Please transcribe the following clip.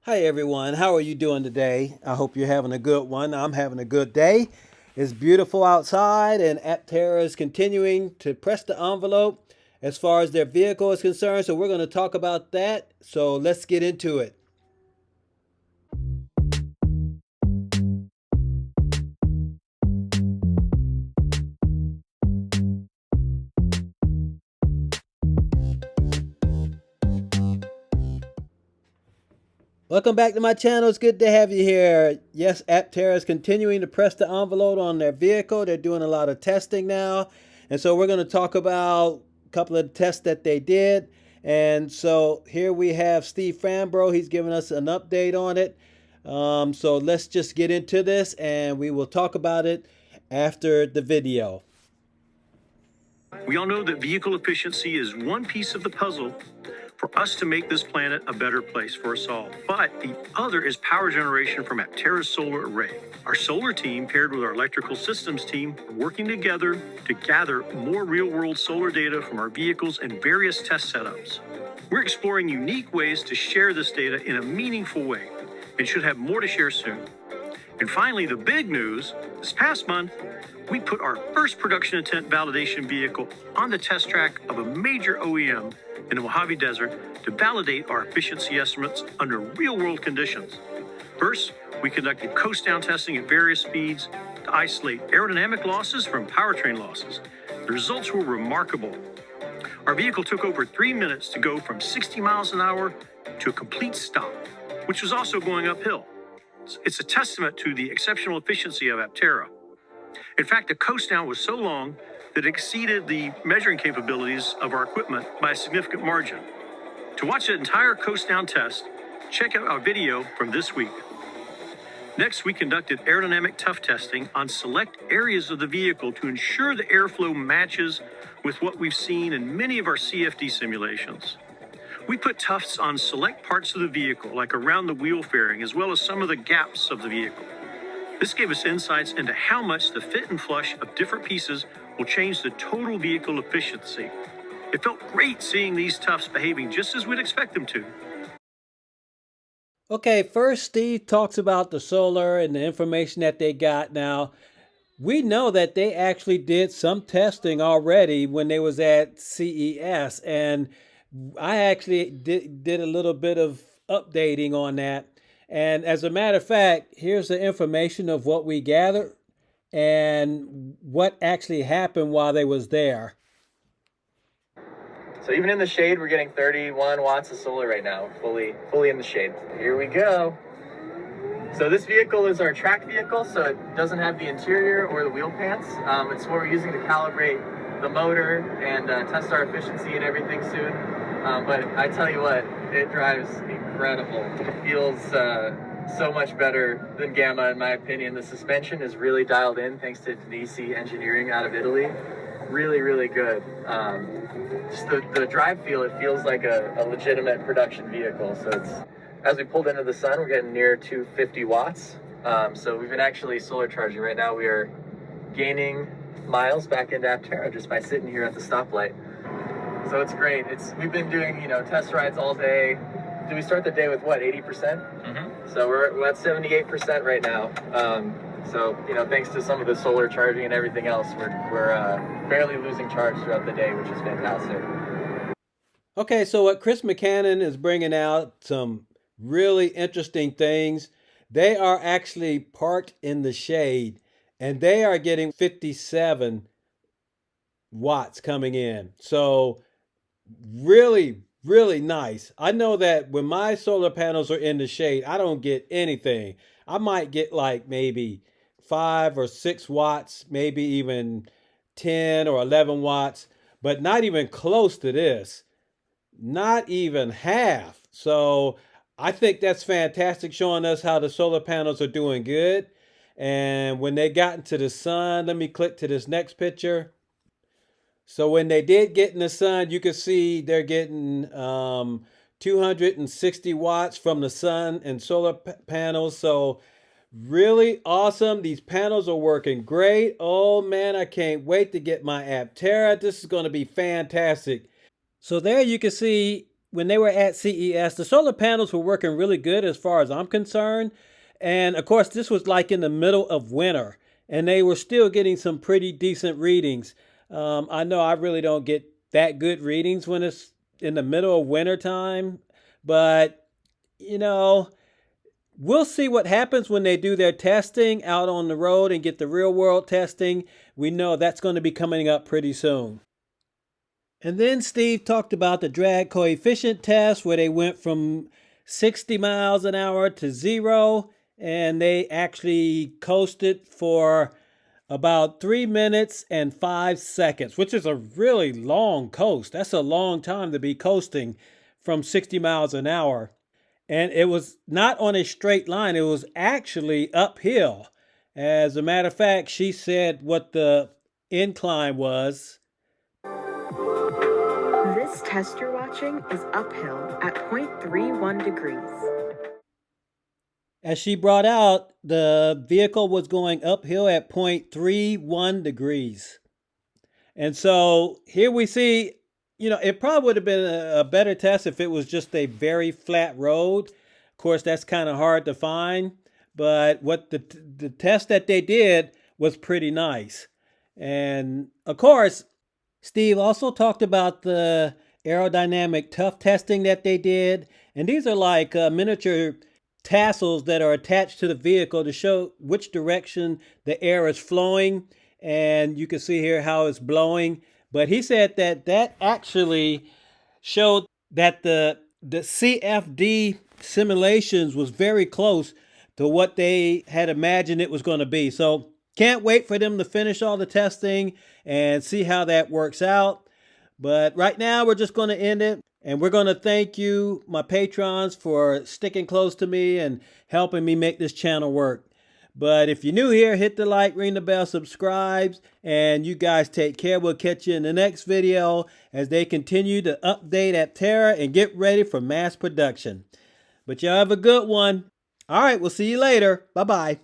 Hi everyone, how are you doing today? I hope you're having a good one. I'm having a good day. It's beautiful outside, and Aptera is continuing to press the envelope as far as their vehicle is concerned. So we're going to talk about that. So let's get into it. Welcome back to my channel. It's good to have you here. Yes, Aptera is continuing to press the envelope on their vehicle. They're doing a lot of testing now. And so we're going to talk about a couple of tests that they did. And so here we have Steve Frambro. He's giving us an update on it. So let's just get into this and we will talk about it after the video. We all know that vehicle efficiency is one piece of the puzzle for us to make this planet a better place for us all. But the other is power generation from Aptera's solar array. Our solar team, paired with our electrical systems team, are working together to gather more real-world solar data from our vehicles and various test setups. We're exploring unique ways to share this data in a meaningful way and should have more to share soon. And finally, the big news, this past month, we put our first production intent validation vehicle on the test track of a major OEM in the Mojave Desert to validate our efficiency estimates under real-world conditions. First, we conducted coast-down testing at various speeds to isolate aerodynamic losses from powertrain losses. The results were remarkable. Our vehicle took over 3 minutes to go from 60 miles an hour to a complete stop, which was also going uphill. It's a testament to the exceptional efficiency of Aptera. In fact, the coast down was so long that it exceeded the measuring capabilities of our equipment by a significant margin. To watch the entire coast down test, check out our video from this week. Next, we conducted aerodynamic tough testing on select areas of the vehicle to ensure the airflow matches with what we've seen in many of our CFD simulations. We put tufts on select parts of the vehicle, like around the wheel fairing, as well as some of the gaps of the vehicle. This gave us insights into how much the fit and flush of different pieces will change the total vehicle efficiency. It felt great seeing these tufts behaving just as we'd expect them to. Okay, first Steve talks about the solar and the information that they got. Now, we know that they actually did some testing already when they was at CES, and I actually did a little bit of updating on that. And as a matter of fact, here's the information of what we gathered and what actually happened while they was there. So even in the shade, we're getting 31 watts of solar right now, fully in the shade. Here we go. So this vehicle is our track vehicle, so it doesn't have the interior or the wheel pants. It's what we're using to calibrate the motor and test our efficiency and everything soon. But I tell you what, it drives incredible. It feels so much better than Gamma, in my opinion. The suspension is really dialed in thanks to DC Engineering out of Italy. Really, really good. Just the drive feel, it feels like a legitimate production vehicle. So it's, as we pulled into the sun, we're getting near 250 watts. So we've been actually solar charging. Right now we are gaining miles back into Aptera just by sitting here at the stoplight. So it's great. We've been doing, test rides all day. Do we start the day with what, 80%? Mm-hmm. So we're at 78% right now. So, thanks to some of the solar charging and everything else, we're barely losing charge throughout the day, which is fantastic. Okay, so what Chris McCannon is bringing out some really interesting things. They are actually parked in the shade, and they are getting 57 watts coming in. So really, really nice. I know that when my solar panels are in the shade, I don't get anything. I might get like maybe 5 or 6 watts, maybe even 10 or 11 watts, but not even close to this. Not even half. So I think that's fantastic, showing us how the solar panels are doing good. And when they got into the sun, let me click to this next picture. So when they did get in the sun, you can see they're getting 260 watts from the sun and solar panels. So really awesome. These panels are working great. Oh man, I can't wait to get my Aptera. This is going to be fantastic. So there you can see when they were at CES, the solar panels were working really good as far as I'm concerned. And of course, this was like in the middle of winter, and they were still getting some pretty decent readings. I know I really don't get that good readings when it's in the middle of winter time, but you know, we'll see what happens when they do their testing out on the road and get the real world testing. We know that's going to be coming up pretty soon. And then Steve talked about the drag coefficient test where they went from 60 miles an hour to 0, and they actually coasted for about 3 minutes and 5 seconds, which is a really long coast. That's a long time to be coasting from 60 miles an hour. And it was not on a straight line, it was actually uphill. As a matter of fact, she said what the incline was. This test you're watching is uphill at 0.31 degrees. As she brought out, the vehicle was going uphill at 0.31 degrees. And so here we see, it probably would have been a better test if it was just a very flat road. Of course, that's kind of hard to find. But what the test that they did was pretty nice. And of course, Steve also talked about the aerodynamic tough testing that they did. And these are like miniature tassels that are attached to the vehicle to show which direction the air is flowing. And you can see here how it's blowing. But he said that actually showed that the CFD simulations was very close to what they had imagined it was going to be. So can't wait for them to finish all the testing and see how that works out. But right now we're just going to end it. And we're going to thank you, my patrons, for sticking close to me and helping me make this channel work. But if you're new here, hit the like, ring the bell, subscribe, and you guys take care. We'll catch you in the next video as they continue to update Aptera and get ready for mass production. But y'all have a good one. All right, we'll see you later. Bye-bye.